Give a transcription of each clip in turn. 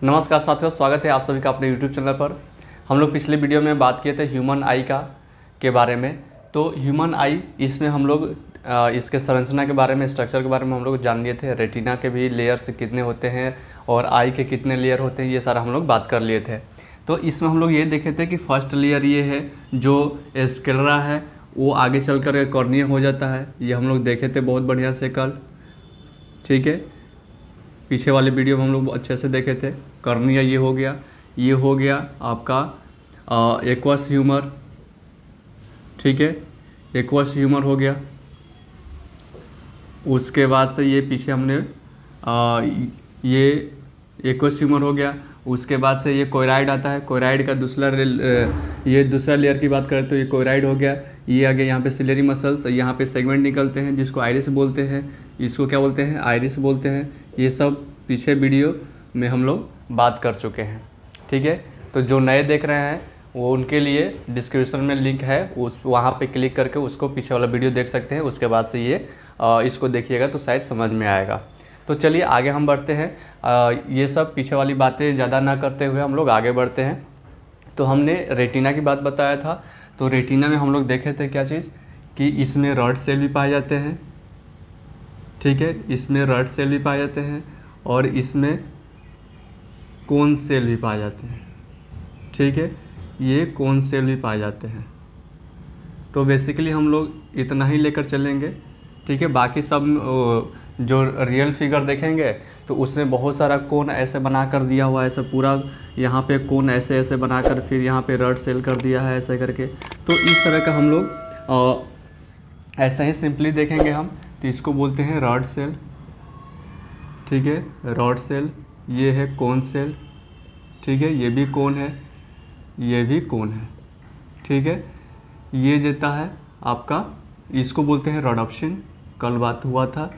नमस्कार साथियों, स्वागत है आप सभी का अपने यूट्यूब चैनल पर। हम लोग पिछले वीडियो में बात किए थे ह्यूमन आई के बारे में। तो ह्यूमन आई, इसमें हम लोग इसके संरचना के बारे में, स्ट्रक्चर के बारे में हम लोग जान लिए थे। रेटिना के भी लेयर्स कितने होते हैं और आई के कितने लेयर होते हैं, ये सारा हम लोग बात कर लिए थे। तो इसमें हम लोग ये देखे थे कि फर्स्ट लेयर ये है जो स्क्लेरा है, वो आगे चल कर कॉर्निया हो जाता है। ये हम लोग देखे थे बहुत बढ़िया से कल, ठीक है। पीछे वाले वीडियो में हम लोग अच्छे से देखे थे। कॉर्निया ये हो गया आपका एक्वस ह्यूमर, ठीक है। एक्वस ह्यूमर हो गया। उसके बाद से ये पीछे हमने ये एक्वस ह्यूमर हो गया। उसके बाद से ये कोराइड आता है। कोराइड का दूसरा लेयर की बात करें तो ये कोराइड हो गया। ये आगे यहाँ पे सिलेरी मसल्स, यहाँ पे सेगमेंट निकलते हैं जिसको आइरिस बोलते हैं। इसको क्या बोलते हैं? आइरिस बोलते हैं। ये सब पीछे वीडियो में हम लोग बात कर चुके हैं, ठीक है। तो जो नए देख रहे हैं वो उनके लिए डिस्क्रिप्शन में लिंक है, उस वहाँ पे क्लिक करके उसको पीछे वाला वीडियो देख सकते हैं। उसके बाद से ये इसको देखिएगा तो शायद समझ में आएगा। तो चलिए आगे हम बढ़ते हैं। ये सब पीछे वाली बातें ज़्यादा ना करते हुए हम लोग आगे बढ़ते हैं। तो हमने रेटिना की बात बताया था। तो रेटिना में हम लोग देखे थे क्या चीज़, कि इसमें रॉड सेल भी पाए जाते हैं, ठीक है। इसमें रॉड सेल भी पाए जाते हैं और इसमें कोन सेल भी पाए जाते हैं, ठीक है। ये कोन सेल भी पाए जाते हैं। तो बेसिकली हम लोग इतना ही लेकर चलेंगे, ठीक है। बाकी सब जो रियल फिगर देखेंगे तो उसमें बहुत सारा कोन ऐसे बना कर दिया हुआ है, ऐसे पूरा यहाँ पे कोन ऐसे ऐसे बनाकर फिर यहाँ पे रॉड सेल कर दिया है ऐसे करके। तो इस तरह का हम लोग ऐसा ही सिंपली देखेंगे हम। तो इसको बोलते हैं रॉड सेल, ठीक है। रॉड सेल, ये है कोन सेल, ठीक है। ये भी कोन है, ये भी कोन है, ठीक है। ये देता है आपका, इसको बोलते हैं रोडोप्सिन। कल बात हुआ था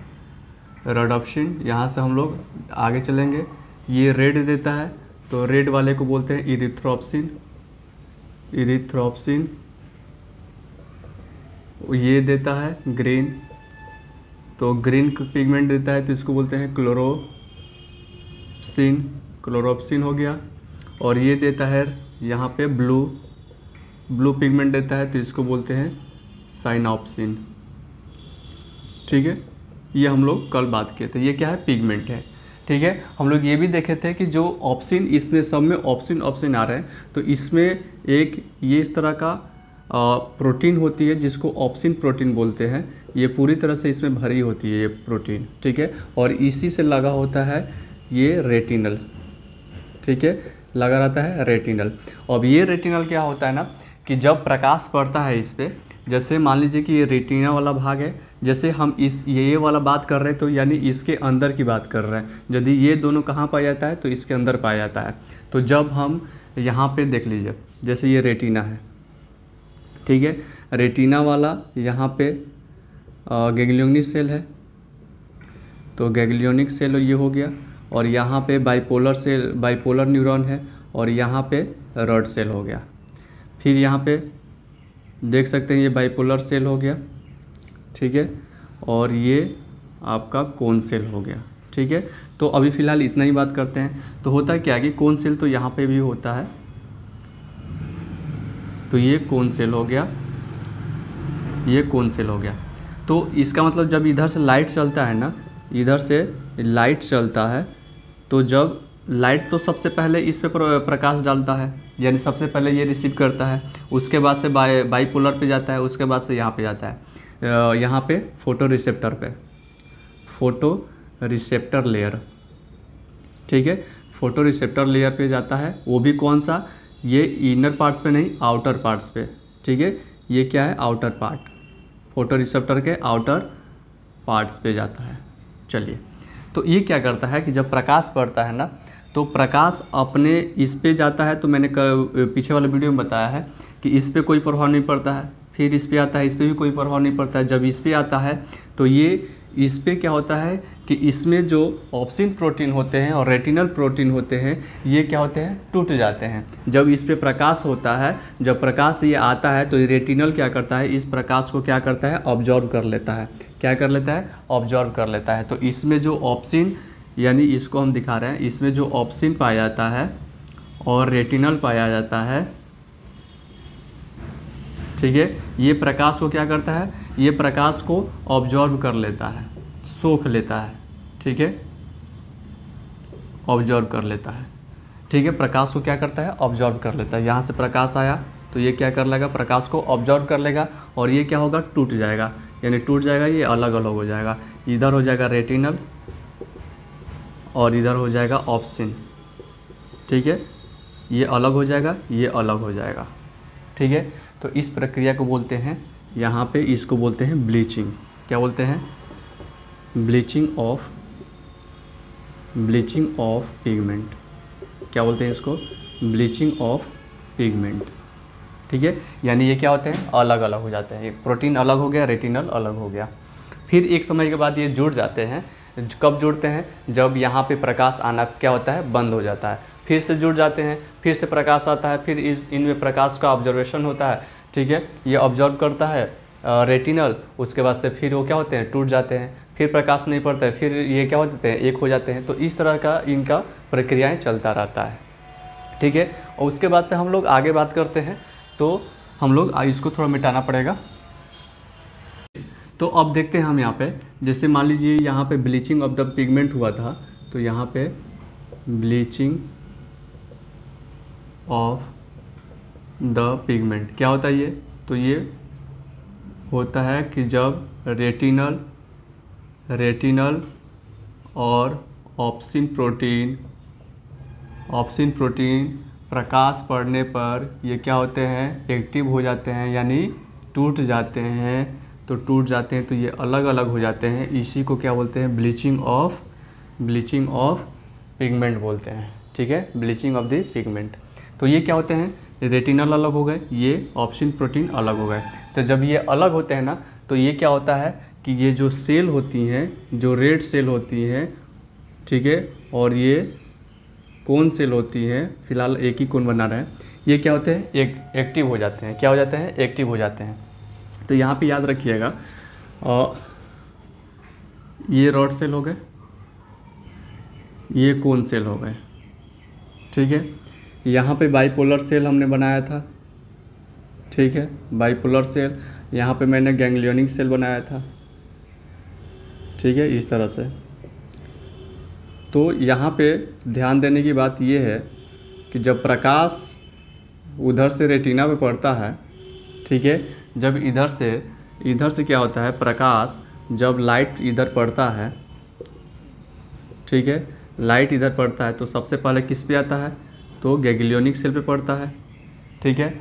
रोडोप्सिन। यहाँ से हम लोग आगे चलेंगे। ये रेड देता है तो रेड वाले को बोलते हैं इरिथ्रोप्सिन। इरिथ्रोप्सिन ये देता है ग्रीन, तो ग्रीन पिगमेंट देता है तो इसको बोलते हैं क्लोरोप्सिन। क्लोरोप्सिन हो गया। और ये देता है यहाँ पे ब्लू पिगमेंट देता है तो इसको बोलते हैं साइनॉप्सिन, ठीक है। ये हम लोग कल बात किए थे। ये क्या है? पिगमेंट है, ठीक है। हम लोग ये भी देखे थे कि जो ऑप्सिन, इसमें सब में ऑप्सिन आ रहे हैं। तो इसमें एक ये इस तरह का प्रोटीन होती है जिसको ऑप्सिन प्रोटीन बोलते हैं। ये पूरी तरह से इसमें भरी होती है ये प्रोटीन, ठीक है। और इसी से लगा होता है ये रेटिनल, ठीक है, लगा रहता है रेटिनल। अब ये रेटिनल क्या होता है ना, कि जब प्रकाश पड़ता है इस पर, जैसे मान लीजिए कि ये रेटिना वाला भाग है, जैसे हम इस ये वाला बात कर रहे हैं तो यानी इसके अंदर की बात कर रहे हैं। यदि ये दोनों कहाँ पाया जाता है तो इसके अंदर पाया जाता है। तो जब हम यहाँ पे देख लीजिए, जैसे ये रेटिना है, ठीक है। रेटिना वाला यहाँ पे गैंग्लियोनिक सेल है, तो गैंग्लियोनिक सेल ये हो गया। और यहाँ पे बाइपोलर न्यूरॉन है और यहाँ पे रॉड सेल हो गया। फिर यहाँ पे देख सकते हैं ये बाइपोलर सेल हो गया, ठीक है। और ये आपका कोन सेल हो गया, ठीक है। तो अभी फ़िलहाल इतना ही बात करते हैं। तो होता है क्या कि कोन सेल तो यहाँ पे भी होता है, तो ये कोन सेल हो गया, ये कोन सेल हो गया। तो इसका मतलब जब इधर से लाइट चलता है ना, इधर से लाइट चलता है, तो जब लाइट तो सबसे पहले इस पे प्रकाश डालता है, यानी सबसे पहले ये रिसीव करता है। उसके बाद से बाइपोलर पे जाता है, उसके बाद से यहाँ पे जाता है, यहाँ पे फोटो रिसेप्टर लेयर, ठीक है। फोटो रिसेप्टर लेयर पे जाता है। वो भी कौन सा? ये इनर पार्ट्स पे नहीं, आउटर पार्ट्स पे, ठीक है। ये क्या है? आउटर पार्ट, फोटो रिसेप्टर के आउटर पार्ट्स पे जाता है। चलिए, तो ये क्या करता है कि जब प्रकाश पड़ता है ना, तो प्रकाश अपने इस पे जाता है। तो मैंने पीछे वाले वीडियो में बताया है कि इस पे कोई प्रभाव नहीं पड़ता है, फिर इस पे आता है, इस पे भी कोई प्रभाव नहीं पड़ता है। जब इस पे आता है तो ये इस पे क्या होता है कि इसमें जो ऑप्सिन प्रोटीन होते हैं और रेटिनल प्रोटीन होते हैं, ये क्या होते हैं? टूट जाते हैं। जब इस पे प्रकाश होता है, जब प्रकाश ये आता है तो रेटिनल क्या करता है? इस प्रकाश को क्या करता है? ऑब्जॉर्व कर लेता है। क्या कर लेता है? ऑब्जॉर्व कर लेता है। तो इसमें जो ऑप्सिन यानी इसको हम दिखा रहे हैं, इसमें जो ऑप्सिन पाया जाता है और रेटिनल पाया जाता है, ठीक है, ये प्रकाश को क्या करता है, ये प्रकाश को ऑब्जॉर्व कर लेता है, सोख लेता है, ठीक है, ऑब्जॉर्व कर लेता है, ठीक है, प्रकाश को क्या करता है, ऑब्जॉर्व कर लेता है। यहाँ से प्रकाश आया तो ये क्या कर लेगा, प्रकाश को ऑब्जॉर्व कर लेगा और ये क्या होगा, टूट जाएगा, यानी टूट जाएगा, ये अलग अलग हो जाएगा, इधर हो जाएगा रेटिनल और इधर हो जाएगा ऑप्सिन, ठीक है, ये अलग हो जाएगा, ये अलग हो जाएगा, ठीक है। तो इस प्रक्रिया को बोलते हैं, यहाँ पे इसको बोलते हैं ब्लीचिंग। क्या बोलते हैं, ब्लीचिंग ऑफ पिगमेंट। क्या बोलते हैं इसको, ब्लीचिंग ऑफ पिगमेंट, ठीक है। यानी ये क्या होते हैं, अलग अलग हो जाते हैं, एक प्रोटीन अलग हो गया, रेटिनल अलग हो गया। फिर एक समय के बाद ये जुड़ जाते हैं। कब जुड़ते हैं, जब यहाँ पे प्रकाश आना क्या होता है, बंद हो जाता है, फिर से जुड़ जाते हैं, फिर से प्रकाश आता है, फिर इनमें प्रकाश का ऑब्जर्वेशन होता है, ठीक है, ये ऑब्जर्व करता है रेटिनल, उसके बाद से फिर वो क्या होते हैं, टूट जाते हैं, फिर प्रकाश नहीं पड़ता है, फिर ये क्या हो जाते हैं, एक हो जाते हैं। तो इस तरह का इनका प्रक्रियाएं चलता रहता है, ठीक है। और उसके बाद से हम लोग आगे बात करते हैं, तो हम लोग इसको थोड़ा मिटाना पड़ेगा। तो अब देखते हैं हम यहाँ पे, जैसे मान लीजिए यहाँ पे ब्लीचिंग ऑफ द पिगमेंट हुआ था, तो यहाँ पे ब्लीचिंग ऑफ द पिगमेंट क्या होता है ये, तो ये होता है कि जब रेटिनल और ऑप्सिन प्रोटीन प्रकाश पड़ने पर ये क्या होते हैं, एक्टिव हो जाते हैं, यानी टूट जाते हैं। तो टूट जाते हैं तो ये अलग अलग हो जाते हैं, इसी को क्या बोलते हैं, ब्लीचिंग ऑफ पिगमेंट बोलते हैं, ठीक है, ब्लीचिंग ऑफ द पिगमेंट। तो ये क्या होते हैं, रेटिनल अलग हो गए, ये ऑप्सिन प्रोटीन अलग हो गए। तो जब ये अलग होते हैं ना, तो ये क्या होता है कि ये जो सेल होती हैं, जो रेड सेल होती हैं, ठीक है, और ये कोन सेल होती हैं, फिलहाल एक ही कोन बना रहे हैं, ये क्या होते हैं, एक्टिव हो जाते हैं। क्या हो जाते हैं, एक्टिव हो जाते हैं। तो यहाँ पे याद रखिएगा, ये रॉड सेल हो गए, ये कोन सेल हो गए, ठीक है। यहाँ पे बाइपोलर सेल हमने बनाया था, ठीक है, बाइपोलर सेल। यहाँ पे मैंने गैंग्लियोनिक सेल बनाया था, ठीक है, इस तरह से। तो यहाँ पे ध्यान देने की बात ये है कि जब प्रकाश उधर से रेटिना पे पड़ता है, ठीक है, जब इधर से क्या होता है, प्रकाश जब लाइट इधर पड़ता है, ठीक है, लाइट इधर पड़ता है तो सबसे पहले किस पे आता है, तो गैंग्लियोनिक सेल पे पड़ता है, ठीक है,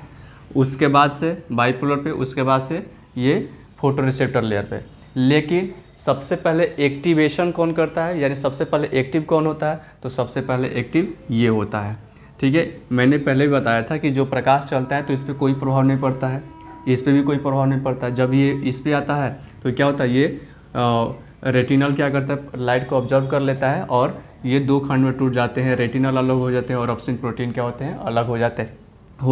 उसके बाद से बाइपोलर पे, उसके बाद से ये फोटोरिसेप्टर लेयर पे। लेकिन सबसे पहले एक्टिवेशन कौन करता है, यानी सबसे पहले एक्टिव कौन होता है, तो सबसे पहले एक्टिव ये होता है, ठीक है। मैंने पहले भी बताया था कि जो प्रकाश चलता है तो इस पर कोई प्रभाव नहीं पड़ता है, इस पर भी कोई प्रभाव नहीं पड़ता है। जब ये इस पर आता है तो क्या होता है, ये रेटिनल क्या करता है, लाइट को ऑब्जर्व कर लेता है और ये दो खंड में टूट जाते हैं, रेटिनल अलग हो जाते हैं और ऑप्सिन प्रोटीन क्या होते हैं, अलग हो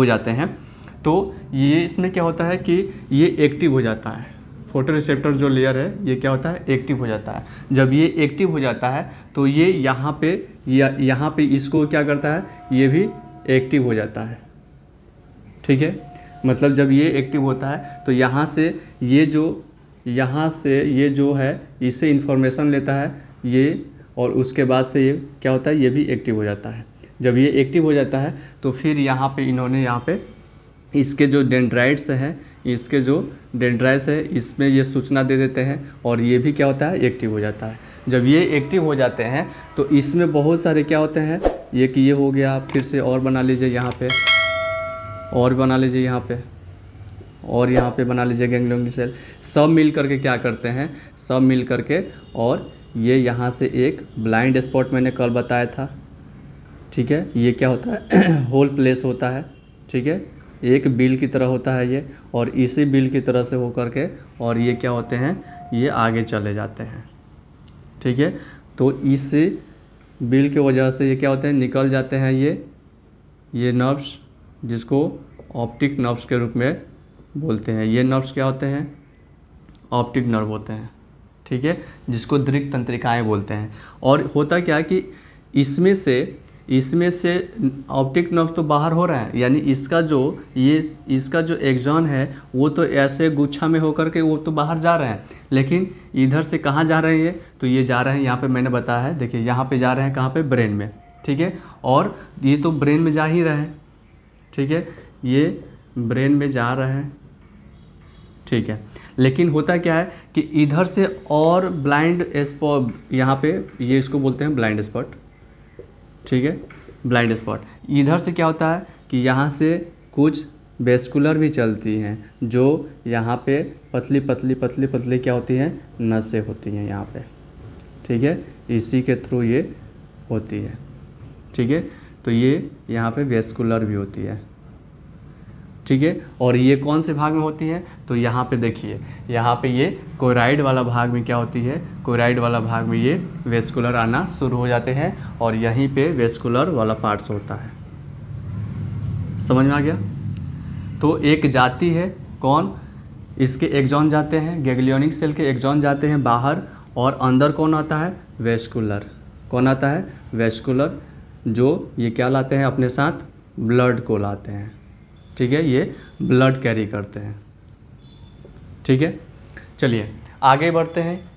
जाते हैं। तो ये इसमें क्या होता है कि ये एक्टिव हो जाता है, फोटोरिसेप्टर जो लेयर है ये क्या होता है, एक्टिव हो जाता है। जब ये एक्टिव हो जाता है तो ये यहाँ पे इसको क्या करता है, ये भी एक्टिव हो जाता है, ठीक है। मतलब जब ये एक्टिव होता है तो यहाँ से ये जो है इससे इंफॉर्मेशन लेता है ये, और उसके बाद से ये क्या होता है, ये भी एक्टिव हो जाता है। जब ये एक्टिव हो जाता है तो फिर यहाँ पे इन्होंने यहाँ पे इसके जो डेंड्राइट्स हैं, इसमें ये सूचना दे देते हैं और ये भी क्या होता है, एक्टिव हो जाता है। जब ये एक्टिव हो जाते हैं तो इसमें बहुत सारे क्या होते हैं, ये कि ये हो गया, फिर से और बना लीजिए यहाँ पे, और बना लीजिए यहाँ पे, और यहाँ पे बना लीजिए गैंग्लियोनिक सेल। सब मिल करके क्या करते हैं, सब मिल करके, और ये यहाँ से एक ब्लाइंड स्पॉट मैंने कल बताया था, ठीक है, ये क्या होता है, होल प्लेस होता है, ठीक है, एक बिल की तरह होता है ये, और इसी बिल की तरह से हो करके और ये क्या होते हैं, ये आगे चले जाते हैं, ठीक है। तो इस बिल की वजह से ये क्या होते हैं, निकल जाते हैं ये नर्व्स, जिसको ऑप्टिक नर्व्स के रूप में बोलते हैं। ये नर्व्स क्या होते हैं, ऑप्टिक नर्व होते हैं, ठीक है, जिसको दृक तंत्रिकाएं बोलते हैं। और होता क्या है कि इसमें से ऑप्टिक नर्व तो बाहर हो रहा है, यानी इसका जो एक्सॉन है वो तो ऐसे गुच्छा में होकर के वो तो बाहर जा रहे हैं, लेकिन इधर से कहाँ जा रहे हैं ये, तो ये जा रहे हैं यहाँ पे, मैंने बताया है, देखिए यहाँ पे जा रहे हैं कहाँ पे, ब्रेन में। ठीक है, और ये तो ब्रेन में जा ही रहे हैं। ठीक है, ये ब्रेन में जा रहे हैं। ठीक है, लेकिन होता क्या है कि इधर से और ब्लाइंड स्पॉट, यहाँ पे ये इसको बोलते हैं ब्लाइंड स्पॉट। ठीक है, ब्लाइंड स्पॉट। इधर से क्या होता है कि यहाँ से कुछ वेस्कुलर भी चलती हैं, जो यहाँ पे पतली पतली पतली पतली क्या होती हैं, नसें होती हैं यहाँ पे। ठीक है, इसी के थ्रू ये होती है। ठीक है, तो ये यहाँ पे वेस्कुलर भी होती है। ठीक है, और ये कौन से भाग में होती है, तो यहाँ पे देखिए, यहाँ पे ये कोराइड वाला भाग में क्या होती है, कोराइड वाला भाग में ये वेस्कुलर आना शुरू हो जाते हैं, और यहीं पे वेस्कुलर वाला पार्ट्स होता है। समझ में आ गया। तो एक जाति है कौन, इसके एक्सॉन जाते हैं, गैंग्लियोनिक सेल के एक्सॉन जाते हैं बाहर, और अंदर कौन आता है, वेस्कुलर। कौन आता है, वेस्कुलर, जो ये क्या लाते हैं अपने साथ, ब्लड को लाते हैं। ठीक है, ये ब्लड कैरी करते हैं। ठीक है, चलिए आगे बढ़ते हैं।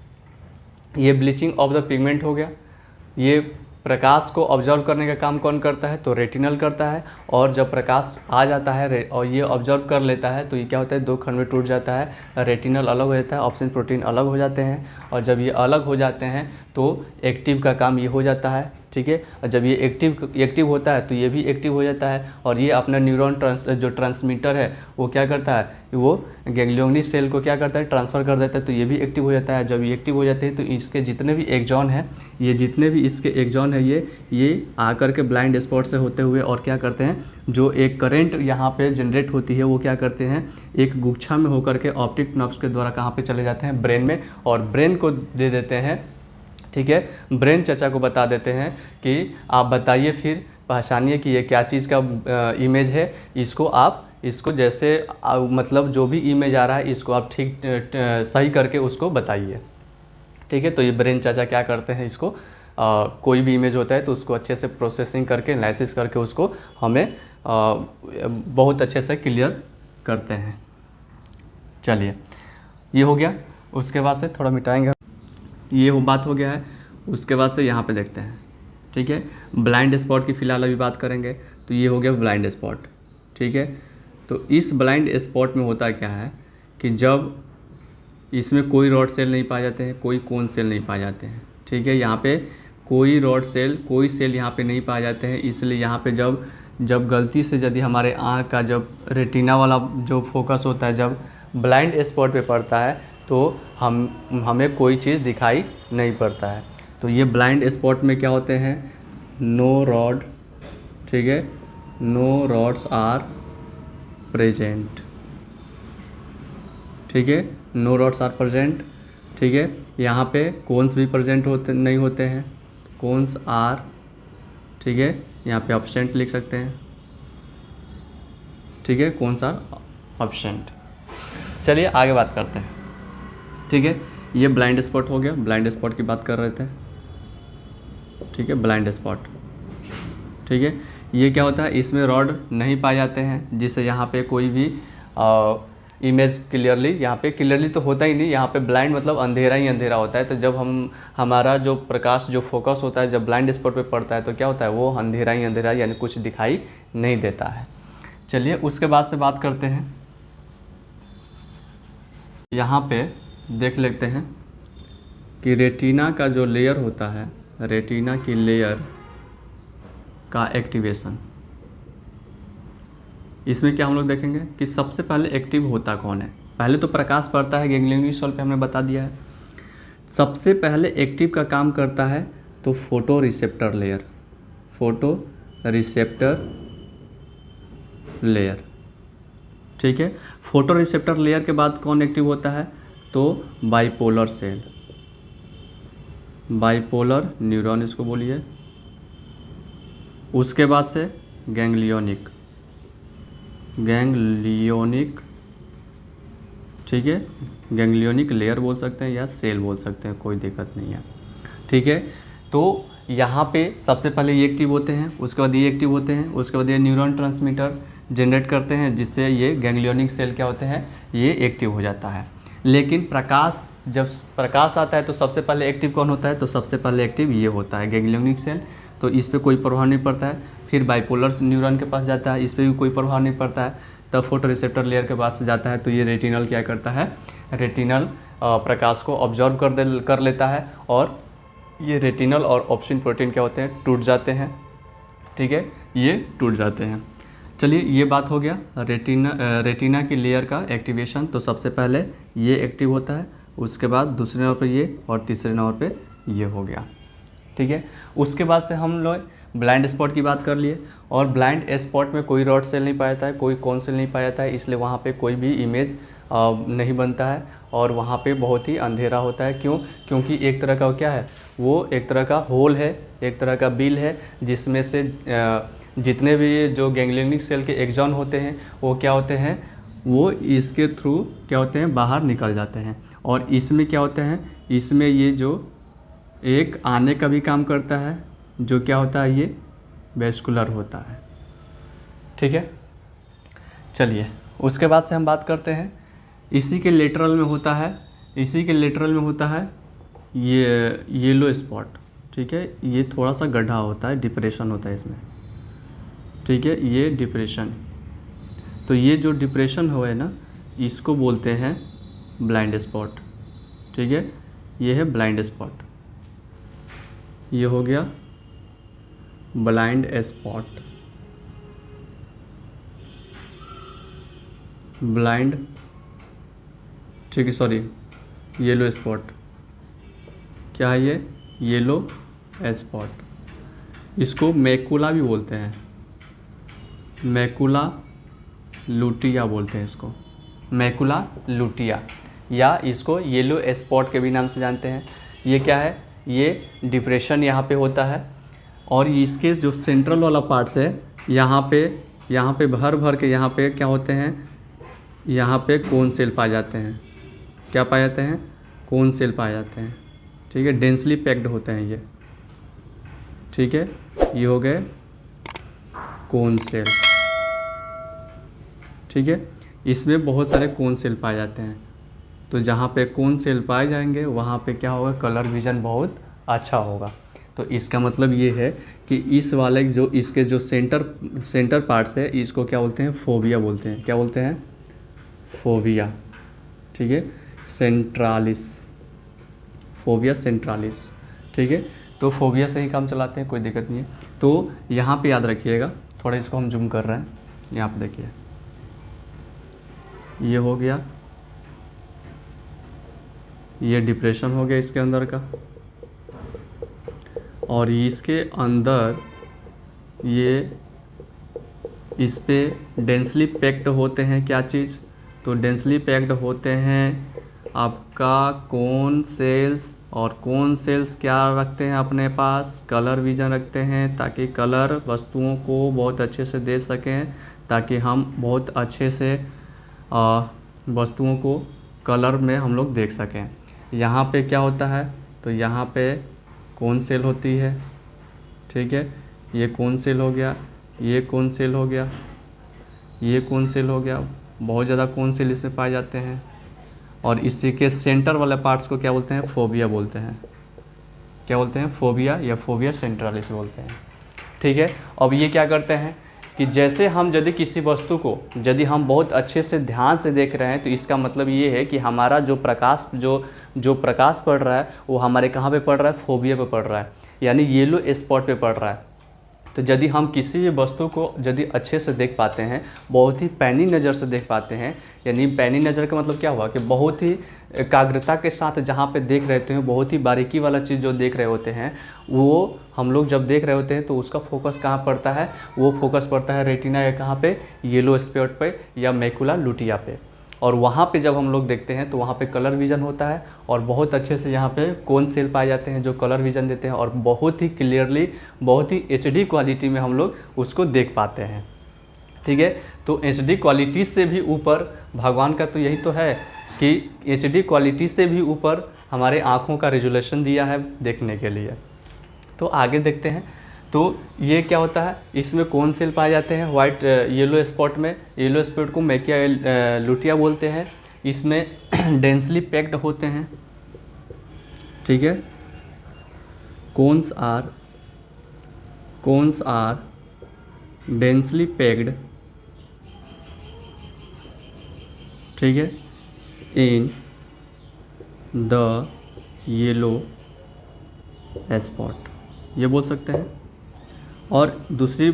ये ब्लीचिंग ऑफ द पिगमेंट हो गया। ये प्रकाश को ऑब्जर्व करने का काम कौन करता है, तो रेटिनल करता है। और जब प्रकाश आ जाता है और ये ऑब्जर्व कर लेता है तो ये क्या होता है, दो खंड में टूट जाता है, रेटिनल अलग हो जाता है, ऑप्सिन प्रोटीन अलग हो जाते हैं। और जब ये अलग हो जाते हैं तो एक्टिव का काम ये हो जाता है। ठीक है, और जब ये एक्टिव होता है तो ये भी एक्टिव हो जाता है, और ये अपना न्यूरॉन जो ट्रांसमीटर है वो क्या करता है, वो गैंग्लियोनिक सेल को क्या करता है, ट्रांसफ़र कर देता है, तो ये भी एक्टिव हो जाता है। जब ये एक्टिव हो जाते हैं तो इसके जितने भी एक्सॉन हैं, ये जितने भी इसके एक्सॉन है ये आकर के ब्लाइंड स्पॉट से होते हुए और क्या करते हैं, जो एक करंट यहाँ पे जनरेट होती है वो क्या करते हैं, एक गुच्छा में होकर के ऑप्टिक नर्व्स के द्वारा कहाँ पे चले जाते हैं, ब्रेन में, और ब्रेन को दे देते हैं। ठीक है, ब्रेन चाचा को बता देते हैं कि आप बताइए, फिर पहचानिए कि ये क्या चीज़ का इमेज है, इसको जैसे मतलब जो भी इमेज आ रहा है इसको आप ठीक सही करके उसको बताइए। ठीक है, तो ये ब्रेन चाचा क्या करते हैं, इसको कोई भी इमेज होता है तो उसको अच्छे से प्रोसेसिंग करके एनालिसिस करके उसको हमें बहुत अच्छे से क्लियर करते हैं। चलिए, ये हो गया। उसके बाद से थोड़ा मिटाएंगे, ये वो बात हो गया है। उसके बाद से यहाँ पे देखते हैं। ठीक है, ब्लाइंड स्पॉट की फ़िलहाल अभी बात करेंगे। तो ये हो गया ब्लाइंड स्पॉट। ठीक है, तो इस ब्लाइंड स्पॉट में होता क्या है कि जब इसमें कोई रॉड सेल नहीं पाए जाते हैं, कोई कोन सेल नहीं पाए जाते हैं। ठीक है, यहाँ पे कोई रॉड सेल, कोई सेल यहाँ पे नहीं पाए जाते हैं। इसलिए यहाँ पे जब गलती से यदि हमारे आँख का जब रेटिना वाला जो फोकस होता है जब ब्लाइंड स्पॉट पे पड़ता है तो हमें कोई चीज़ दिखाई नहीं पड़ता है। तो ये ब्लाइंड स्पॉट में क्या होते हैं, नो रॉड। ठीक है, नो रॉड्स आर प्रेजेंट। ठीक है, नो रॉड्स आर प्रेजेंट। ठीक है, यहाँ पे कोन्स भी प्रेजेंट नहीं होते हैं, कोन्स आर, ठीक है, यहाँ पे एब्सेंट लिख सकते हैं। ठीक है, कोन्स आर एब्सेंट। चलिए आगे बात करते हैं। ठीक है, ये ब्लाइंड स्पॉट हो गया, ब्लाइंड स्पॉट की बात कर रहे थे। ठीक है, ब्लाइंड स्पॉट। ठीक है, ये क्या होता है, इसमें रॉड नहीं पाए जाते हैं, जिससे यहाँ पे कोई भी इमेज क्लियरली, यहाँ पे क्लियरली तो होता ही नहीं, यहाँ पे ब्लाइंड मतलब अंधेरा ही अंधेरा होता है। तो जब हमारा जो प्रकाश जो फोकस होता है जब ब्लाइंड स्पॉट पे पड़ता है तो क्या होता है, वो अंधेरा ही अंधेरा, यानी कुछ दिखाई नहीं देता है। चलिए उसके बाद से बात करते हैं। यहाँ पे देख लेते हैं कि रेटिना का जो लेयर होता है, रेटिना की लेयर का एक्टिवेशन, इसमें क्या हम लोग देखेंगे कि सबसे पहले एक्टिव होता कौन है। पहले तो प्रकाश पड़ता है, गैंग्लियोनिक सेल पे हमने बता दिया है। सबसे पहले एक्टिव का काम करता है तो photo receptor layer, photo receptor layer. ठीक है, फोटो रिसेप्टर लेयर के बाद कौन एक्टिव होता है, तो बाइपोलर सेल, बाइपोलर न्यूरॉन इसको बोलिए। उसके बाद से गैंग्लियोनिक, ठीक है, गैंग्लियोनिक लेयर बोल सकते हैं या सेल बोल सकते हैं, कोई दिक्कत नहीं है। ठीक है, तो यहाँ पे सबसे पहले ये एक्टिव होते हैं, उसके बाद ये एक्टिव होते हैं, उसके बाद ये न्यूरॉन ट्रांसमीटर जनरेट करते हैं, जिससे ये गैंग्लियोनिक सेल क्या होते हैं, ये एक्टिव हो जाता है। लेकिन प्रकाश, जब प्रकाश आता है तो सबसे पहले एक्टिव कौन होता है, तो सबसे पहले एक्टिव ये होता है गैंग्लियोनिक सेल, तो इस पर कोई प्रभाव नहीं पड़ता है। फिर बाइपोलर न्यूरॉन के पास जाता है, इस पर भी कोई प्रभाव नहीं पड़ता है। तब फोटो रिसेप्टर लेयर के पास जाता है, तो ये रेटिनल क्या करता है, रेटिनल प्रकाश को ऑब्जर्व कर लेता है, और ये रेटिनल और ऑप्सिन प्रोटीन क्या होते हैं, टूट जाते हैं। ठीक है, ये टूट जाते हैं। चलिए, ये बात हो गया रेटिना की लेयर का एक्टिवेशन। तो सबसे पहले ये एक्टिव होता है, उसके बाद दूसरे नंबर पे ये, और तीसरे नंबर पे ये हो गया। ठीक है, उसके बाद से हम लोग ब्लाइंड स्पॉट की बात कर लिए, और ब्लाइंड स्पॉट में कोई रॉड सेल नहीं पाया जाता है, कोई कौन सेल नहीं पाया जाता है, इसलिए वहाँ पे कोई भी इमेज नहीं बनता है, और वहाँ पे बहुत ही अंधेरा होता है। क्यों? क्योंकि एक तरह का क्या है, वो एक तरह का होल है, एक तरह का बिल है, जिसमें से जितने भी जो गैंग्लियोनिक सेल के एक्सॉन होते हैं वो क्या होते हैं, वो इसके थ्रू क्या होते हैं, बाहर निकल जाते हैं। और इसमें क्या होता है, इसमें ये जो एक आने का भी काम करता है, जो क्या होता है, ये वेस्कुलर होता है। ठीक है, चलिए उसके बाद से हम बात करते हैं, इसी के लेटरल में होता है, इसी के लेटरल में होता है ये येलो स्पॉट। ठीक है, ये थोड़ा सा गड्ढा होता है, डिप्रेशन होता है इसमें। ठीक है, ये डिप्रेशन, तो ये जो डिप्रेशन हो है ना, इसको बोलते हैं ब्लाइंड स्पॉट। ठीक है, ये है ब्लाइंड स्पॉट, ये हो गया ब्लाइंड स्पॉट, ब्लाइंड, ठीक है, सॉरी, येलो स्पॉट। क्या है ये, येलो स्पॉट। इसको मैकुला भी बोलते हैं, मैकुला लुटिया बोलते हैं इसको, मैकुला लुटिया, या इसको येलो स्पॉट के भी नाम से जानते हैं। ये क्या है, ये डिप्रेशन यहाँ पे होता है, और इसके जो सेंट्रल वाला पार्ट्स है, यहाँ पे भर भर के यहाँ पे क्या होते हैं, यहाँ पे कोन सेल पाए जाते हैं। क्या पाए जाते हैं, कोन सेल पाए जाते हैं। ठीक है, डेंसली पैक्ड होते हैं ये। ठीक है, ये हो गए कोन सेल। ठीक है, इसमें बहुत सारे कोन सेल पाए जाते हैं, तो जहाँ पे कोन सेल पाए जाएंगे वहाँ पे क्या होगा, कलर विजन बहुत अच्छा होगा। तो इसका मतलब ये है कि इस वाले जो इसके जो सेंटर पार्ट्स है, इसको क्या बोलते हैं, फोबिया बोलते हैं। क्या बोलते हैं, फोबिया। ठीक है, सेंट्रालिस, फोबिया सेंट्रालिस। ठीक है, तो फोबिया से ही काम चलाते हैं, कोई दिक्कत नहीं है। तो यहाँ पे याद रखिएगा, थोड़ा इसको हम जूम कर रहे हैं, यहाँ पे देखिए, ये हो गया, ये डिप्रेशन हो गया इसके अंदर का, और इसके अंदर ये इस पे डेंसली पैक्ड होते हैं क्या चीज़, तो डेंसली पैक्ड होते हैं आपका कोन सेल्स। और कोन सेल्स क्या रखते हैं अपने पास, कलर विजन रखते हैं, ताकि कलर वस्तुओं को बहुत अच्छे से देख सकें, ताकि हम बहुत अच्छे से वस्तुओं को कलर में हम लोग देख सकें। यहाँ पे क्या होता है, तो यहाँ पे कोन सेल होती है। ठीक है, ये कोन सेल हो गया, ये कोन सेल हो गया, ये कोन सेल हो गया, बहुत ज़्यादा कोन सेल इसमें पाए जाते हैं। और इसी के सेंटर वाले पार्ट्स को क्या बोलते हैं, फोबिया बोलते हैं। क्या बोलते हैं, फोबिया या फोबिया सेंट्रालिस बोलते हैं। ठीक है, अब ये क्या करते हैं कि जैसे हम यदि किसी वस्तु को यदि हम बहुत अच्छे से ध्यान से देख रहे हैं, तो इसका मतलब ये है कि हमारा जो प्रकाश पड़ रहा है वो हमारे कहाँ पे पड़ रहा है, फोबिया पे पड़ रहा है, यानी येलो स्पॉट पे पड़ रहा है। तो यदि हम किसी भी वस्तु को यदि अच्छे से देख पाते हैं, बहुत ही पैनी नज़र से देख पाते हैं, यानी पैनी नज़र का मतलब क्या हुआ कि बहुत ही एकाग्रता के साथ जहाँ पे देख रहे होते हैं, बहुत ही बारीकी वाला चीज़ जो देख रहे होते हैं, वो हम लोग जब देख रहे होते हैं तो उसका फोकस कहाँ पड़ता है, वो फोकस पड़ता है रेटिना या कहाँ पे, येलो स्पॉट पे या मैकुला लुटिया पे। और वहाँ पे जब हम लोग देखते हैं तो वहाँ पे कलर विज़न होता है, और बहुत अच्छे से यहाँ पे कोन सेल पाए जाते हैं जो कलर विज़न देते हैं, और बहुत ही क्लियरली, बहुत ही HD क्वालिटी में हम लोग उसको देख पाते हैं। ठीक है, तो HD क्वालिटी से भी ऊपर भगवान का तो यही तो है कि HD क्वालिटी से भी ऊपर हमारे आँखों का रेजोल्यूशन दिया है देखने के लिए। तो आगे देखते हैं। तो ये क्या होता है, इसमें कौन सेल पाए जाते हैं वाइट येलो स्पॉट में। येलो स्पॉट को मैकिया लुटिया बोलते हैं। इसमें डेंसली पैक्ड होते हैं, ठीक है। कोन्स आर डेंसली पैक्ड, ठीक है, इन द येलो स्पॉट, ये बोल सकते हैं। और दूसरी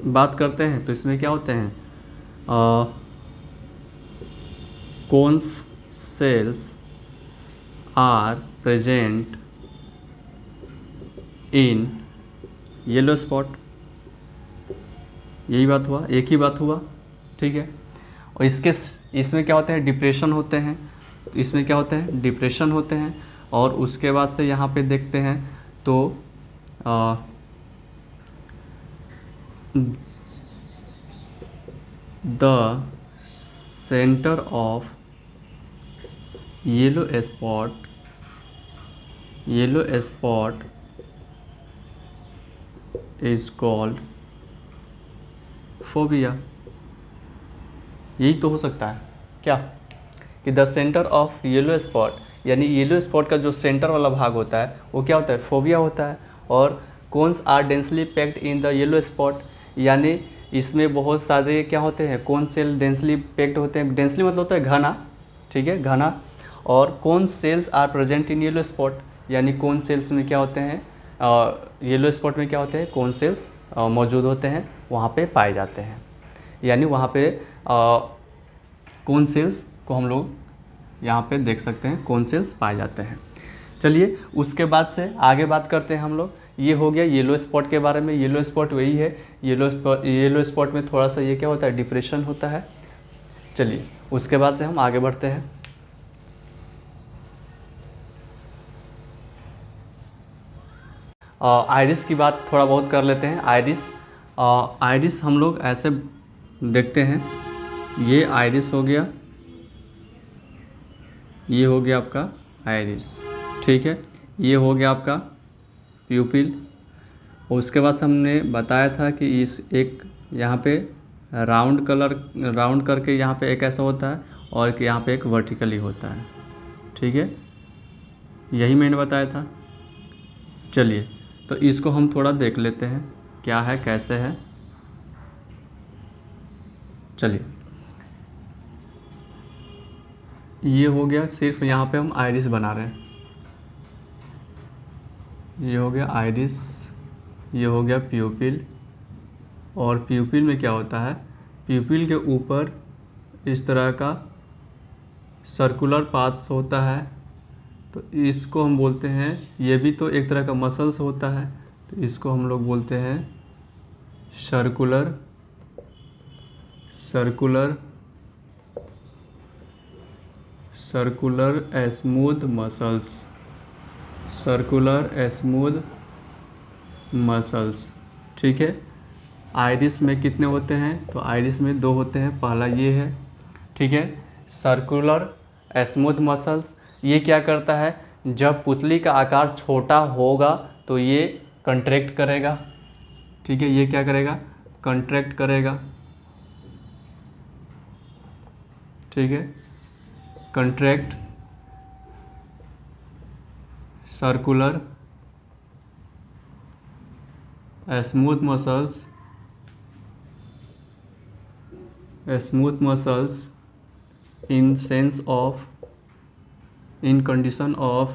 बात करते हैं तो इसमें क्या होते हैं, cones cells are present in yellow spot. यही बात हुआ, एक ही बात हुआ, ठीक है। और इसमें क्या होते हैं, डिप्रेशन होते हैं। तो इसमें क्या होते हैं, डिप्रेशन होते हैं। और उसके बाद से यहाँ पे देखते हैं तो the centre of yellow spot is called phobia. यही तो हो सकता है क्या, कि the centre of yellow spot, यानी येलो स्पॉट का जो सेंटर वाला भाग होता है वो क्या होता है, फोबिया होता है। और cones are densely packed in the yellow spot, यानी इसमें बहुत सारे क्या होते हैं, कोन सेल डेंसली पैक्ड होते हैं। डेंसली मतलब होता है घना, ठीक है, घना। और cone cells are present in yellow spot, यानी कोन सेल्स में क्या होते हैं, येलो स्पॉट में क्या होते हैं, कोन सेल्स मौजूद होते हैं, वहाँ पे पाए जाते हैं। यानी वहाँ पे कोन सेल्स को हम लोग यहाँ पे देख सकते हैं, कोन सेल्स पाए जाते हैं। चलिए उसके बाद से आगे बात करते हैं हम लोग। ये हो गया येलो स्पॉट के बारे में। येलो स्पॉट वही है, येलो स्पॉट में थोड़ा सा ये क्या होता है, डिप्रेशन होता है। चलिए उसके बाद से हम आगे बढ़ते हैं। आइरिस की बात थोड़ा बहुत कर लेते हैं। आइरिस हम लोग ऐसे देखते हैं, ये आइरिस हो गया, ये हो गया आपका आइरिस, ठीक है। ये हो गया आपका प्यूपिल। उसके बाद से हमने बताया था कि इस एक यहाँ पे राउंड करके यहाँ पे एक ऐसा होता है और एक यहाँ पे एक वर्टिकली होता है, ठीक है, यही मैंने बताया था। चलिए तो इसको हम थोड़ा देख लेते हैं क्या है कैसे है। चलिए ये हो गया, सिर्फ यहाँ पे हम आइरिस बना रहे हैं। ये हो गया आइरिस, ये हो गया प्यूपिल। और प्यूपिल में क्या होता है, प्यूपिल के ऊपर इस तरह का सर्कुलर पाथ्स होता है, तो इसको हम बोलते हैं, ये भी तो एक तरह का मसल्स होता है, तो इसको हम लोग बोलते हैं सर्कुलर स्मूथ मसल्स, ठीक है। आइरिस में कितने होते हैं, तो आइरिस में 2 होते हैं। पहला ये है, ठीक है, सर्कुलर स्मूथ मसल्स। ये क्या करता है, जब पुतली का आकार छोटा होगा तो ये कंट्रैक्ट करेगा, ठीक है। ये क्या करेगा, कंट्रैक्ट करेगा, ठीक है, contract circular smooth muscles in condition of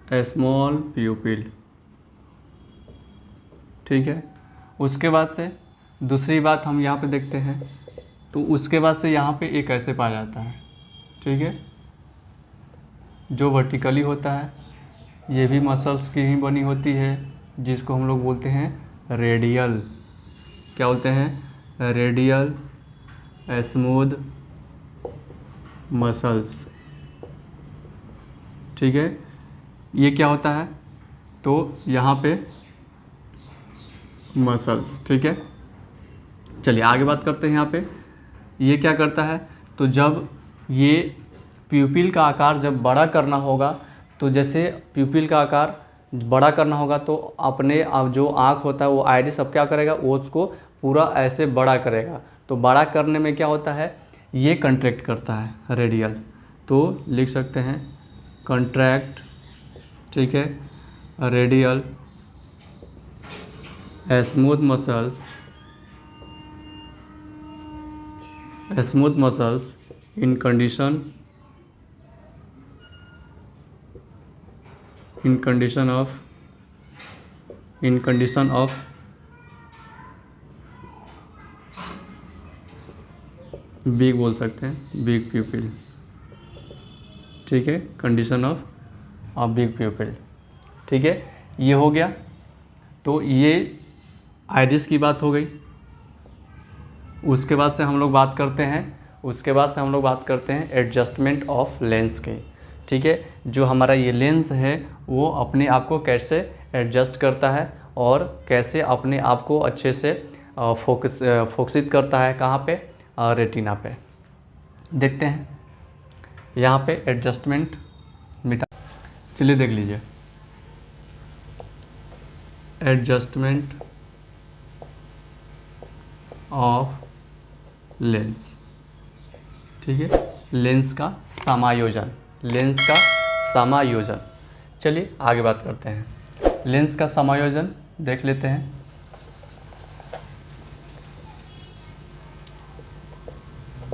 a small pupil, ठीक है। उसके बाद से दूसरी बात हम यहाँ पे देखते हैं, तो उसके बाद से यहाँ पे एक ऐसे पाया जाता है, ठीक है, जो वर्टिकली होता है। ये भी मसल्स की ही बनी होती है, जिसको हम लोग बोलते हैं रेडियल। क्या बोलते हैं, रेडियल स्मूथ मसल्स। ठीक है, ये क्या होता है, तो यहाँ पे मसल्स। ठीक है, चलिए आगे बात करते हैं। यहाँ पे ये क्या करता है, तो जब ये प्यूपिल का आकार जब बड़ा करना होगा, तो जैसे प्यूपिल का आकार बड़ा करना होगा तो अपने अब जो आँख होता है वो आइरिस अब क्या करेगा, वो उसको पूरा ऐसे बड़ा करेगा। तो बड़ा करने में क्या होता है, ये कंट्रैक्ट करता है रेडियल, तो लिख सकते हैं कंट्रैक्ट। ठीक है, radial smooth muscles, smooth muscles in condition of big, बोल सकते हैं बिग प्यूपिल। ठीक है, कंडीशन ऑफ बिग प्यूपिल। ठीक है, ये हो गया। तो ये आइरिस की बात हो गई। उसके बाद से हम लोग बात करते हैं एडजस्टमेंट ऑफ लेंस के। ठीक है, जो हमारा ये लेंस है वो अपने आप को कैसे एडजस्ट करता है और कैसे अपने आप को अच्छे से फोकसित करता है, कहाँ पे, रेटिना पे। देखते हैं यहाँ पे एडजस्टमेंट मिटा, चलिए देख लीजिए। Adjustment of lens. ठीक है, लेंस का समायोजन, लेंस का समायोजन। चलिए आगे बात करते हैं। लेंस का समायोजन देख लेते हैं।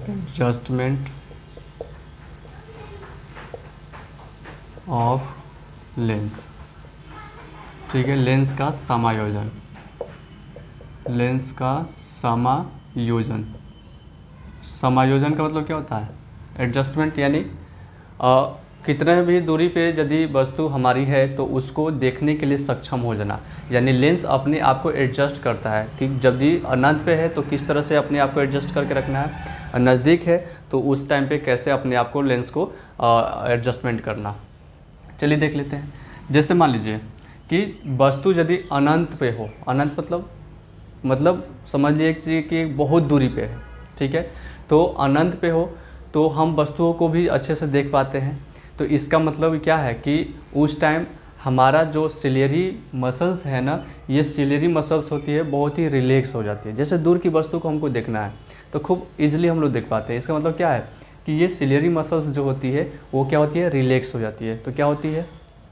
Adjustment of lens. ठीक है, लेंस का समायोजन, लेंस का समायोजन। समायोजन का मतलब क्या होता है, एडजस्टमेंट यानी कितने भी दूरी पे यदि वस्तु हमारी है तो उसको देखने के लिए सक्षम हो जाना। यानी लेंस अपने आप को एडजस्ट करता है कि जब भी अनंत पे है तो किस तरह से अपने आप को एडजस्ट करके रखना है, नज़दीक है तो उस टाइम पे कैसे अपने आप को लेंस को एडजस्टमेंट करना। चलिए देख लेते हैं। जैसे मान लीजिए कि वस्तु यदि अनंत पे हो, अनंत मतलब समझ लीजिए कि बहुत दूरी पे है। ठीक है, तो अनंत पे हो तो हम वस्तुओं को भी अच्छे से देख पाते हैं। तो इसका मतलब क्या है कि उस टाइम हमारा जो सिलियरी मसल्स है ना, ये सिलियरी मसल्स होती है बहुत ही रिलैक्स हो जाती है। जैसे दूर की वस्तु को हमको देखना है तो खूब इजीली हम लोग देख पाते हैं। इसका मतलब क्या है कि ये सिलियरी मसल्स जो होती है वो क्या होती है, रिलैक्स हो जाती है। तो क्या होती है,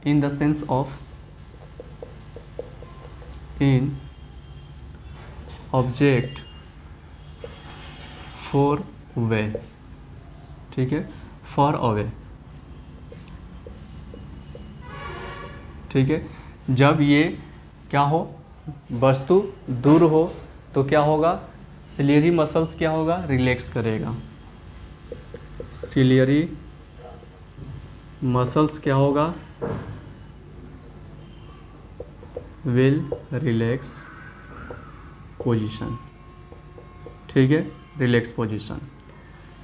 in the sense of, in object for way. ठीक है, फॉर अवे। ठीक है, जब ये क्या हो, वस्तु दूर हो तो क्या होगा, सिलियरी मसल्स क्या होगा, रिलैक्स करेगा। सिलियरी मसल्स क्या होगा, विल रिलैक्स पोजीशन। ठीक है, रिलैक्स पोजीशन।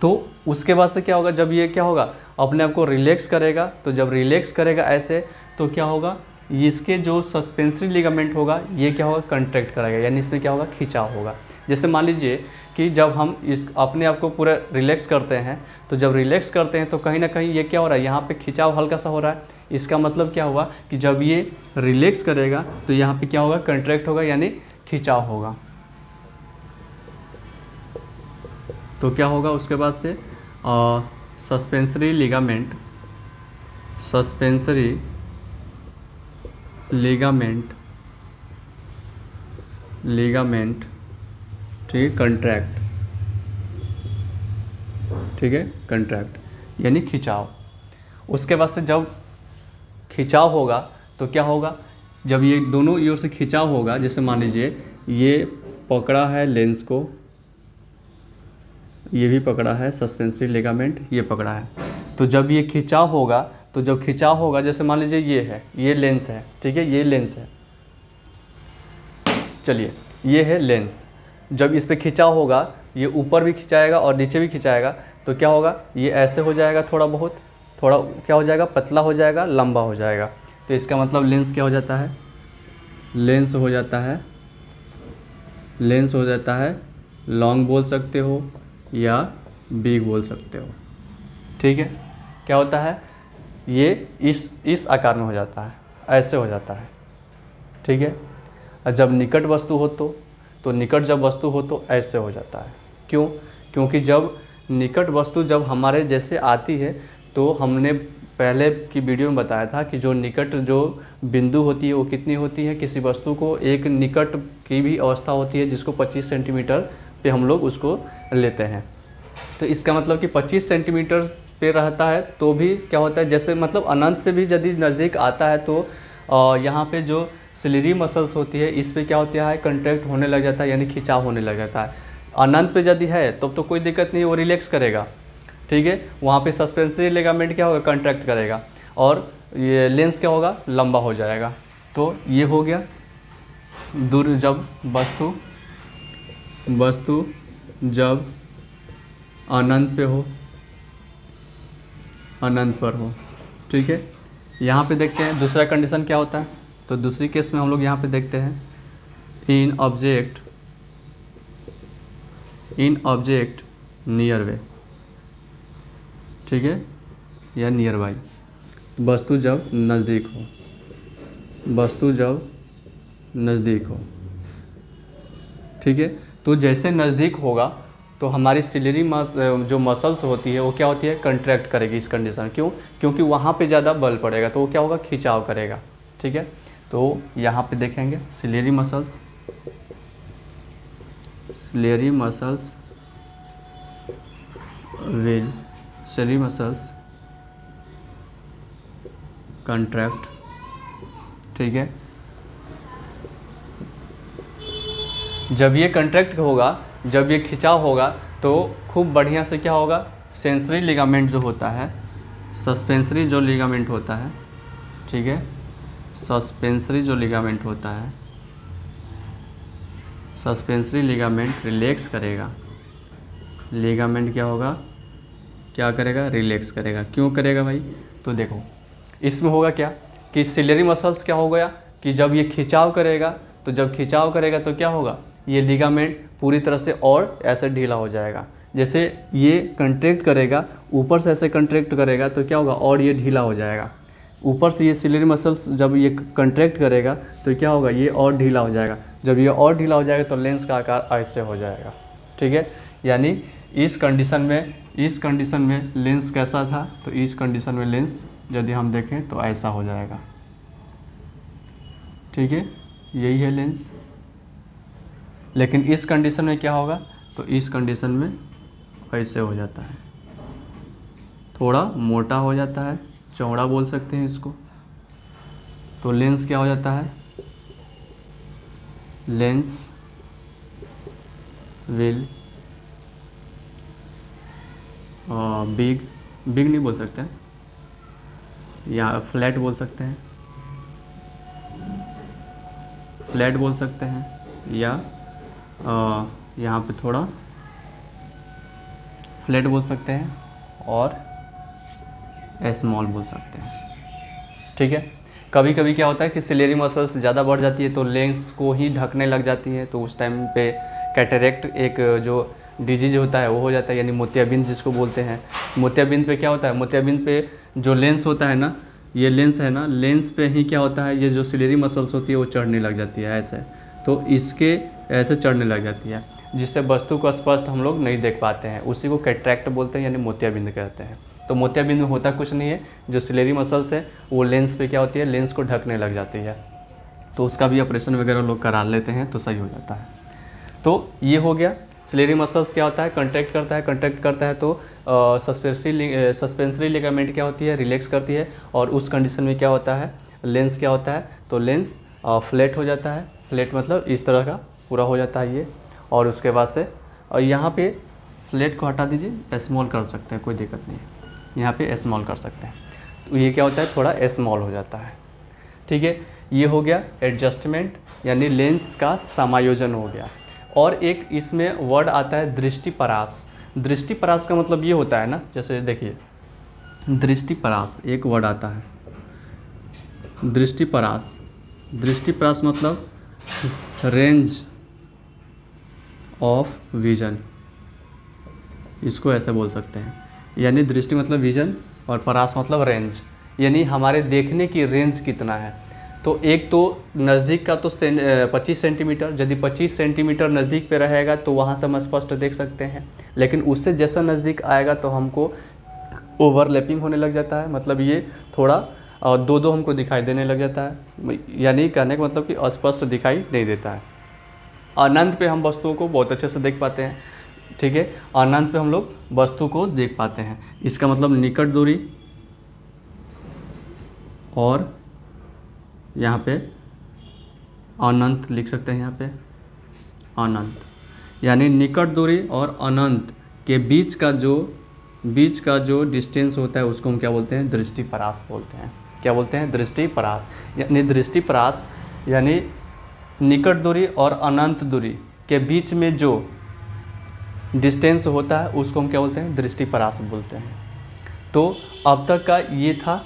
तो उसके बाद से क्या होगा, जब ये क्या होगा, अपने आप को रिलैक्स करेगा। तो जब रिलैक्स करेगा ऐसे तो क्या होगा, इसके जो सस्पेंसरी लिगामेंट होगा ये क्या होगा, कंट्रैक्ट करेगा, यानी इसमें क्या होगा, खिंचाव होगा। जैसे मान लीजिए कि जब हम इस अपने आप को पूरा रिलैक्स करते हैं, तो जब रिलैक्स करते हैं तो कहीं ना कहीं ये क्या हो रहा है, यहाँ पे खिंचाव हल्का सा हो रहा है। इसका मतलब क्या हुआ कि जब ये रिलैक्स करेगा तो यहाँ पे क्या होगा, कंट्रैक्ट होगा, यानी खिंचाव होगा। तो क्या होगा उसके बाद से, सस्पेंसरी लिगामेंट, सस्पेंसरी लिगामेंट ठीक, कंट्रैक्ट। ठीक है, कंट्रैक्ट यानी खिंचाव। उसके बाद से जब खिंचाव होगा तो क्या होगा, जब ये दोनों ओर से खिंचाव होगा, जैसे मान लीजिए ये पकड़ा है लेंस को, ये भी पकड़ा है सस्पेंसरी लिगामेंट, ये पकड़ा है। तो जब ये खिंचाव होगा, तो जब खिंचाव होगा, जैसे मान लीजिए ये है, ये लेंस है। ठीक है, ये लेंस है। चलिए ये है लेंस। जब इस पे खिंचाव होगा, ये ऊपर भी खिंचाएगा और नीचे भी खिंचाएगा। तो क्या होगा, ये ऐसे हो जाएगा, थोड़ा क्या हो जाएगा, पतला हो जाएगा, लंबा हो जाएगा। तो इसका मतलब लेंस क्या हो जाता है, लेंस हो जाता है लॉन्ग बोल सकते हो या बिग बोल सकते हो। ठीक है, क्या होता है, ये इस आकार में हो जाता है, ऐसे हो जाता है। ठीक है, और जब निकट वस्तु हो तो निकट जब वस्तु हो तो ऐसे हो जाता है। क्यों, क्योंकि जब निकट वस्तु जब हमारे जैसे आती है तो हमने पहले की वीडियो में बताया था कि जो निकट जो बिंदु होती है वो कितनी होती है, किसी वस्तु को एक निकट की भी अवस्था होती है जिसको 25 सेंटीमीटर पे हम लोग उसको लेते हैं। तो इसका मतलब कि 25 सेंटीमीटर पे रहता है तो भी क्या होता है, जैसे मतलब अनंत से भी यदि नज़दीक आता है तो यहाँ पे जो सिलेरी मसल्स होती है इस पे क्या होता है, कंट्रैक्ट होने लग जाता है, यानी खिंचाव होने लग जाता है। अनंत पे यदि है तब तो कोई दिक्कत नहीं, वो रिलैक्स करेगा। ठीक है, वहाँ पे सस्पेंसरी लिगामेंट क्या होगा, कंट्रैक्ट करेगा, और ये लेंस क्या होगा, लंबा हो जाएगा। तो ये हो गया दूर जब वस्तु जब अनंत पे हो, अनंत पर हो। ठीक है, यहाँ पे देखते हैं दूसरा कंडीशन क्या होता है। तो दूसरी केस में हम लोग यहाँ पे देखते हैं इन ऑब्जेक्ट नियर वे। ठीक है, या नियर बाई, वस्तु जब नज़दीक हो। ठीक है, तो जैसे नज़दीक होगा तो हमारी सिलेरी जो मसल्स होती है वो क्या होती है, कंट्रैक्ट करेगी इस कंडीशन। क्यों, क्योंकि वहाँ पे ज़्यादा बल पड़ेगा तो वो क्या होगा, खिंचाव करेगा। ठीक है, तो यहाँ पे देखेंगे सिलेरी मसल्स कंट्रैक्ट। ठीक है, जब ये कंट्रैक्ट होगा, जब ये खिंचाव होगा तो खूब बढ़िया से क्या होगा, सेंसरी लिगामेंट जो होता है, सस्पेंसरी जो लिगामेंट होता है। ठीक है, सस्पेंसरी जो लिगामेंट होता है, सस्पेंसरी लिगामेंट रिलैक्स करेगा। लिगामेंट क्या होगा, क्या करेगा, रिलैक्स करेगा। क्यों करेगा भाई, तो देखो इसमें होगा क्या कि सिलेरी मसल्स क्या हो गया कि जब ये खिंचाव करेगा तो क्या होगा, ये लिगामेंट पूरी तरह से और ऐसे ढीला हो जाएगा। जैसे ये कंट्रैक्ट करेगा, ऊपर से ऐसे कंट्रैक्ट करेगा तो क्या होगा, और ये ढीला हो जाएगा। ऊपर से ये सिलेरी मसल्स जब ये कंट्रैक्ट करेगा तो क्या होगा, ये और ढीला हो जाएगा। जब ये और ढीला हो जाएगा तो लेंस का आकार ऐसे हो जाएगा। ठीक है, यानी इस कंडीशन में लेंस कैसा था, तो इस कंडीशन में लेंस यदि हम देखें तो ऐसा हो जाएगा। ठीक है, यही है लेंस। लेकिन इस कंडीशन में क्या होगा, तो इस कंडीशन में ऐसे हो जाता है, थोड़ा मोटा हो जाता है, चौड़ा बोल सकते हैं इसको। तो लेंस क्या हो जाता है, लेंस विल बिग नहीं बोल सकते हैं, या फ्लैट बोल सकते हैं, या यहाँ पे थोड़ा फ्लैट बोल सकते हैं, और स्मॉल बोल सकते हैं। ठीक है, कभी कभी क्या होता है कि सिलेरी मसल्स ज़्यादा बढ़ जाती है तो लेंस को ही ढकने लग जाती है, तो उस टाइम पे कैटरेक्ट एक जो डिजीज होता है वो हो जाता है, यानी मोतियाबिंद जिसको बोलते हैं। मोतियाबिंद पे क्या होता है, मोतियाबिंद पे जो लेंस होता है ना, ये लेंस है ना, लेंस पे ही क्या होता है, ये जो सिलेरी मसल्स होती है वो चढ़ने लग जाती है ऐसे, तो इसके ऐसे चढ़ने लग जाती है, जिससे वस्तु को स्पष्ट हम लोग नहीं देख पाते हैं। उसी को कैटरेक्ट बोलते हैं, यानी मोतियाबिंद कहते हैं। तो मोतियाबिंद में होता कुछ नहीं है, जो सिलेरी मसल्स है वो लेंस पे क्या होती है, लेंस को ढकने लग जाती है, तो उसका भी ऑपरेशन वगैरह लोग करा लेते हैं तो सही हो जाता है। तो ये हो गया, सिलेरी मसल्स क्या होता है, कंट्रैक्ट करता है तो सस्पेंसरी लिगामेंट क्या होती है, रिलैक्स करती है, और उस कंडीशन में क्या होता है, लेंस क्या होता है, तो लेंस फ्लैट हो जाता है। फ्लैट मतलब इस तरह का पूरा हो जाता है ये, और उसके बाद से और यहाँ पे फ्लैट को हटा दीजिए, स्मॉल कर सकते हैं, कोई दिक्कत नहीं है, यहाँ पे स्मॉल कर सकते हैं, तो ये क्या होता है, थोड़ा स्मॉल हो जाता है। ठीक है, ये हो गया एडजस्टमेंट, यानी लेंस का समायोजन हो गया। और एक इसमें वर्ड आता है दृष्टिपरास। दृष्टिपरास का मतलब ये होता है ना, जैसे देखिए दृष्टिपरास एक वर्ड आता है, दृष्टिपरास। दृष्टिपरास मतलब रेंज ऑफ विजन, इसको ऐसे बोल सकते हैं। यानी दृष्टि मतलब विजन और परास मतलब रेंज, यानी हमारे देखने की रेंज कितना है। तो एक तो नज़दीक का तो 25 सेंटीमीटर, यदि 25 सेंटीमीटर नज़दीक पे रहेगा तो वहाँ से हम स्पष्ट देख सकते हैं, लेकिन उससे जैसा नज़दीक आएगा तो हमको ओवरलैपिंग होने लग जाता है, मतलब ये थोड़ा दो दो हमको दिखाई देने लग जाता है, यानी कहने का मतलब कि अस्पष्ट दिखाई नहीं देता है। अनंत पे हम वस्तुओं को बहुत अच्छे से देख पाते हैं, ठीक है, अनंत पे हम लोग वस्तु को देख पाते हैं। इसका मतलब निकट दूरी और यहाँ पे अनंत लिख सकते हैं, यहाँ पे अनंत, यानी निकट दूरी और अनंत के बीच का जो डिस्टेंस होता है उसको हम क्या बोलते हैं, दृष्टिपरास बोलते हैं। क्या बोलते हैं, दृष्टिपरास। यानी दृष्टिपरास यानी निकट दूरी और अनंत दूरी के बीच में जो डिस्टेंस होता है उसको हम क्या बोलते हैं, दृष्टिपरास बोलते हैं। तो अब तक का ये था,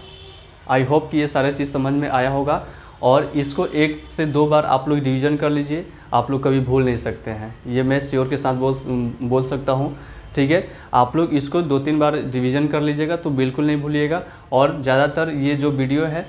आई होप कि ये सारे चीज़ समझ में आया होगा, और इसको 1 से 2 बार आप लोग रिवीजन कर लीजिए, आप लोग कभी भूल नहीं सकते हैं, ये मैं श्योर के साथ बोल सकता हूँ, ठीक है। आप लोग इसको 2-3 बार रिवीजन कर लीजिएगा तो बिल्कुल नहीं भूलिएगा। और ज़्यादातर ये जो वीडियो है,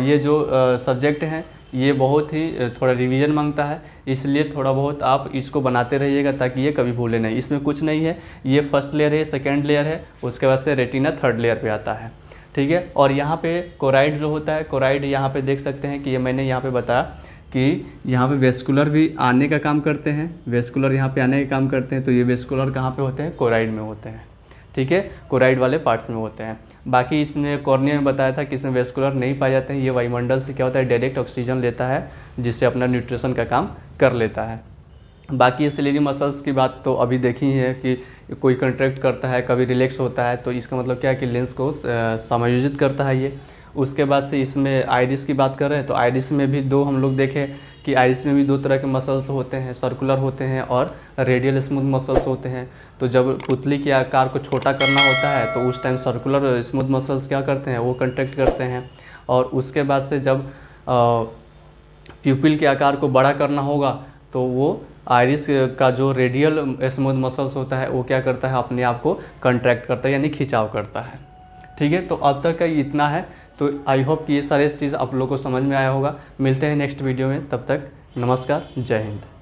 ये जो सब्जेक्ट हैं, ये बहुत ही थोड़ा रिवीजन मांगता है, इसलिए थोड़ा बहुत आप इसको बनाते रहिएगा ताकि ये कभी भूले नहीं। इसमें कुछ नहीं है, ये फर्स्ट लेयर है, सेकेंड लेयर है, उसके बाद से रेटिना थर्ड लेयर पे आता है, ठीक है। और यहाँ पे कोराइड जो होता है, कोराइड यहाँ पे देख सकते हैं कि ये मैंने यहाँ पे बताया कि यहाँ पे वेस्कुलर भी आने का काम करते हैं, वेस्कुलर यहाँ पे आने का काम करते हैं। तो ये वेस्कुलर कहाँ पे होते हैं, कोराइड में होते हैं, ठीक है, कोराइड वाले पार्ट्स में होते हैं। बाकी इसमें कॉर्निया में बताया था कि इसमें वेस्कुलर नहीं पाए जाते हैं, ये वायुमंडल से क्या होता है, डायरेक्ट ऑक्सीजन लेता है, जिससे अपना न्यूट्रिशन का काम कर लेता है। बाकी ये सिलेरी मसल्स की बात तो अभी देखी ही है कि कोई कंट्रैक्ट करता है, कभी रिलैक्स होता है, तो इसका मतलब क्या है कि लेंस को समायोजित करता है ये। उसके बाद से इसमें आइरिस की बात कर रहे हैं, तो आइरिस में भी दो हम लोग देखें कि आइरिस में भी 2 तरह के मसल्स होते हैं, सर्कुलर होते हैं और रेडियल स्मूथ मसल्स होते हैं। तो जब पुतली के आकार को छोटा करना होता है तो उस टाइम सर्कुलर स्मूथ मसल्स क्या करते हैं, वो कंट्रैक्ट करते हैं। और उसके बाद से जब प्यूपिल के आकार को बड़ा करना होगा तो वो आइरिस का जो रेडियल स्मूथ मसल्स होता है वो क्या करता है, अपने आप को कंट्रैक्ट करता है, यानी खिंचाव करता है, ठीक है। तो अब तक का इतना है, तो आई होप कि ये सारे चीज़ आप लोगों को समझ में आया होगा। मिलते हैं नेक्स्ट वीडियो में, तब तक नमस्कार, जय हिंद।